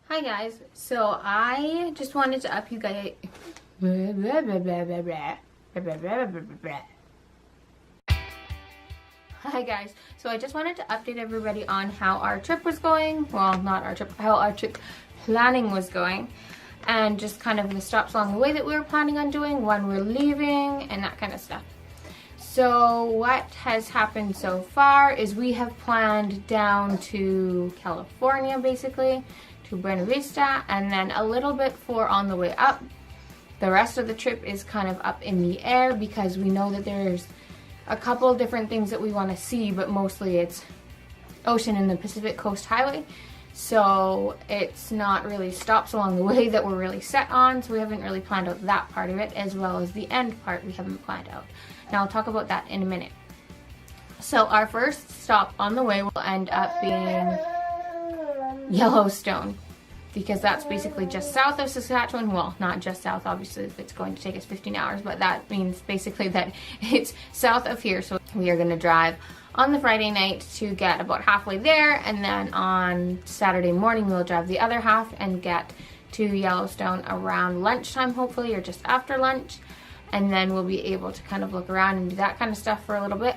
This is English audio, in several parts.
Hi guys, so I just wanted to up you guys. Hi guys, so I just wanted to update everybody on how our trip was going. Well, not our trip, how our trip planning was going, and just kind of the stops along the way that we were planning on doing when we're leaving and that kind of stuff. So what has happened so far is we have planned down to California, basically to Buena Vista, and then a little bit for on the way up. The rest of the trip is kind of up in the air because we know that there's a couple of different things that we want to see, but mostly it's ocean and the Pacific Coast Highway. So it's not really stops along the way that we're really set on, so we haven't really planned out that part of it, as well as the end part we haven't planned out. Now I'll talk about that in a minute. So our first stop on the way will end up being Yellowstone, because that's basically just south of Saskatchewan. Well, not just south, obviously, if it's going to take us 15 hours, but that means basically that it's south of here. So we are going to drive on the Friday night to get about halfway there, and then on Saturday morning we'll drive the other half and get to Yellowstone around lunchtime, hopefully, or just after lunch, and then we'll be able to kind of look around and do that kind of stuff for a little bit.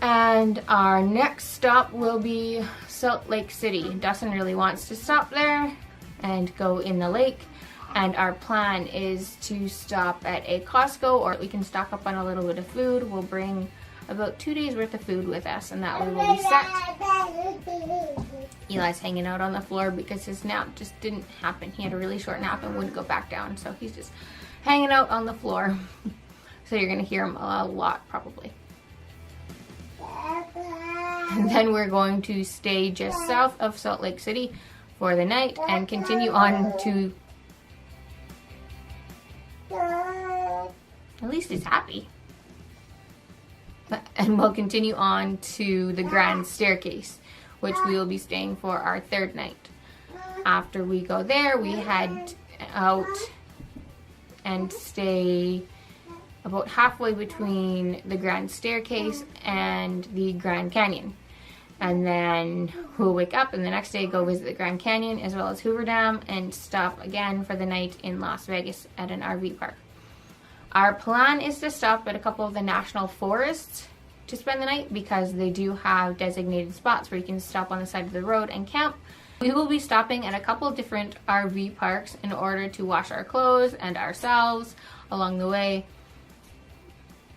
And our next stop will be Salt Lake City. Dustin really wants to stop there and go in the lake, and our plan is to stop at a Costco, or we can stock up on a little bit of food. We'll bring about 2 days worth of food with us, and that way we'll be set. Eli's hanging out on the floor because his nap just didn't happen. He had a really short nap and wouldn't go back down, so he's just hanging out on the floor. So you're gonna hear him a lot probably. And then we're going to stay just south of Salt Lake City for the night and continue on to... At least he's happy. And we'll continue on to the Grand Staircase, which we will be staying for our third night. After we go there, we head out and stay about halfway between the Grand Staircase and the Grand Canyon. And then we'll wake up and the next day go visit the Grand Canyon as well as Hoover Dam and stop again for the night in Las Vegas at an RV park. Our plan is to stop at a couple of the national forests to spend the night because they do have designated spots where you can stop on the side of the road and camp. We will be stopping at a couple of different RV parks in order to wash our clothes and ourselves along the way.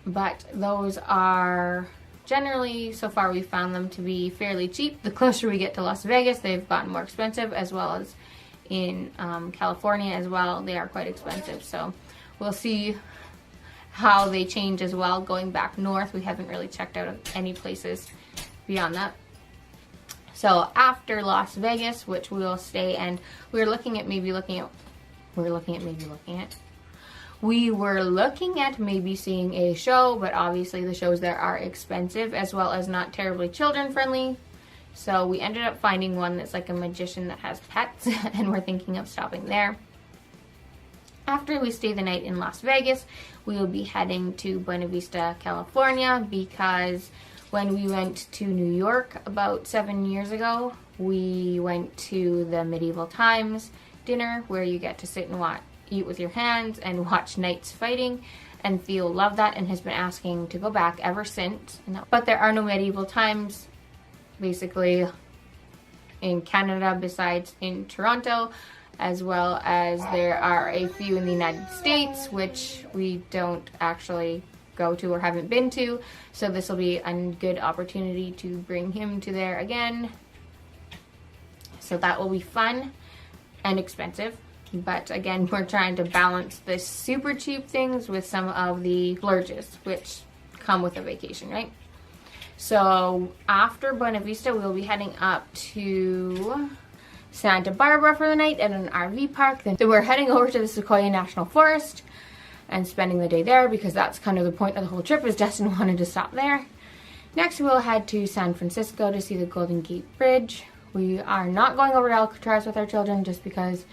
But those are generally, so far we've found them to be fairly cheap. The closer we get to Las Vegas, they've gotten more expensive, as well as in California as well. They are quite expensive, so we'll see how they change as well. Going back north, we haven't really checked out any places beyond that. So after Las Vegas, which we will stay, and we were looking at maybe seeing a show, but obviously the shows there are expensive as well as not terribly children friendly. So we ended up finding one that's like a magician that has pets and we're thinking of stopping there. After we stay the night in Las Vegas, we will be heading to Buena Vista, California, because when we went to New York about 7 years ago, we went to the Medieval Times dinner where you get to sit and eat with your hands and watch knights fighting, and Theo loved that and has been asking to go back ever since. But there are no Medieval Times basically in Canada besides in Toronto, as well as there are a few in the United States which we don't actually go to or haven't been to, so this will be a good opportunity to bring him to there again. So that will be fun and expensive. But again, we're trying to balance the super cheap things with some of the splurges, which come with a vacation, right? So after Buena Vista, we'll be heading up to Santa Barbara for the night at an RV park. Then we're heading over to the Sequoia National Forest and spending the day there because that's kind of the point of the whole trip, is Destin wanted to stop there. Next, we'll head to San Francisco to see the Golden Gate Bridge. We are not going over to Alcatraz with our children just because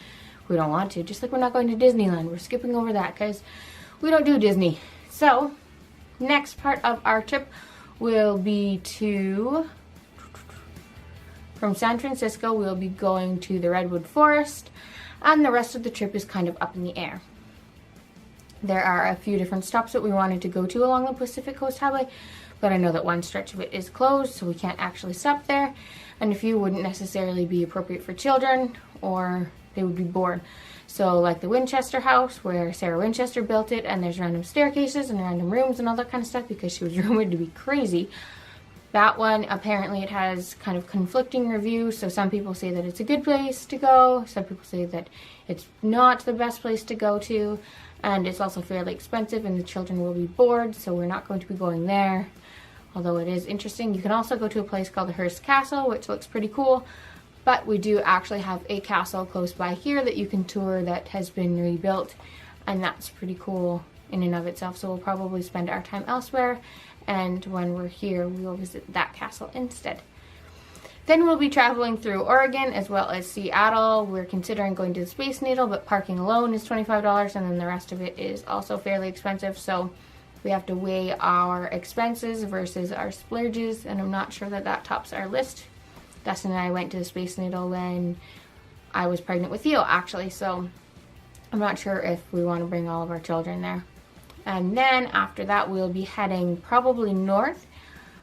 we don't want to. Just like we're not going to Disneyland. We're skipping over that because we don't do Disney. So, next part of our trip will be to From San Francisco, we'll be going to the Redwood Forest, and the rest of the trip is kind of up in the air. There are a few different stops that we wanted to go to along the Pacific Coast Highway, but I know that one stretch of it is closed, so we can't actually stop there, and a few wouldn't necessarily be appropriate for children, or they would be bored. So like the Winchester house, where Sarah Winchester built it, and there's random staircases and random rooms and all that kind of stuff because she was rumored to be crazy. That one, apparently it has kind of conflicting reviews, so some people say that it's a good place to go, some people say that it's not the best place to go to, and it's also fairly expensive and the children will be bored, so we're not going to be going there, although it is interesting. You can also go to a place called the Hearst Castle, which looks pretty cool, but we do actually have a castle close by here that you can tour that has been rebuilt, and that's pretty cool in and of itself, so we'll probably spend our time elsewhere, and when we're here, we'll visit that castle instead. Then we'll be traveling through Oregon as well as Seattle. We're considering going to the Space Needle, but parking alone is $25, and then the rest of it is also fairly expensive, so we have to weigh our expenses versus our splurges, and I'm not sure that that tops our list. Dustin and I went to the Space Needle when I was pregnant with Theo, actually, so I'm not sure if we want to bring all of our children there. And then after that, we'll be heading probably north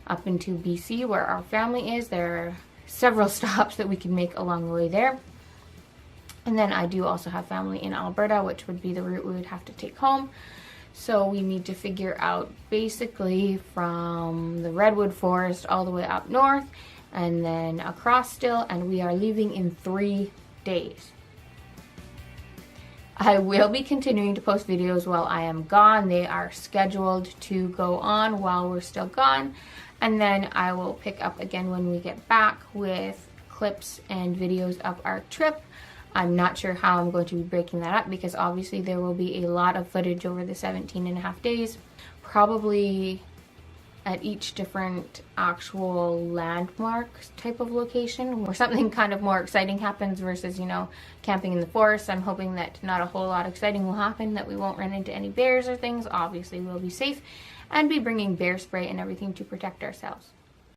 up into BC where our family is. There are several stops that we can make along the way there. And then I do also have family in Alberta, which would be the route we would have to take home. So we need to figure out basically from the Redwood Forest all the way up north and then across still, and we are leaving in 3 days. I will be continuing to post videos while I am gone. They are scheduled to go on while we're still gone. And then I will pick up again when we get back with clips and videos of our trip. I'm not sure how I'm going to be breaking that up because obviously there will be a lot of footage over the 17.5 days. Probably at each different actual landmark type of location where something kind of more exciting happens versus, camping in the forest. I'm hoping that not a whole lot exciting will happen, that we won't run into any bears or things. Obviously we'll be safe and be bringing bear spray and everything to protect ourselves.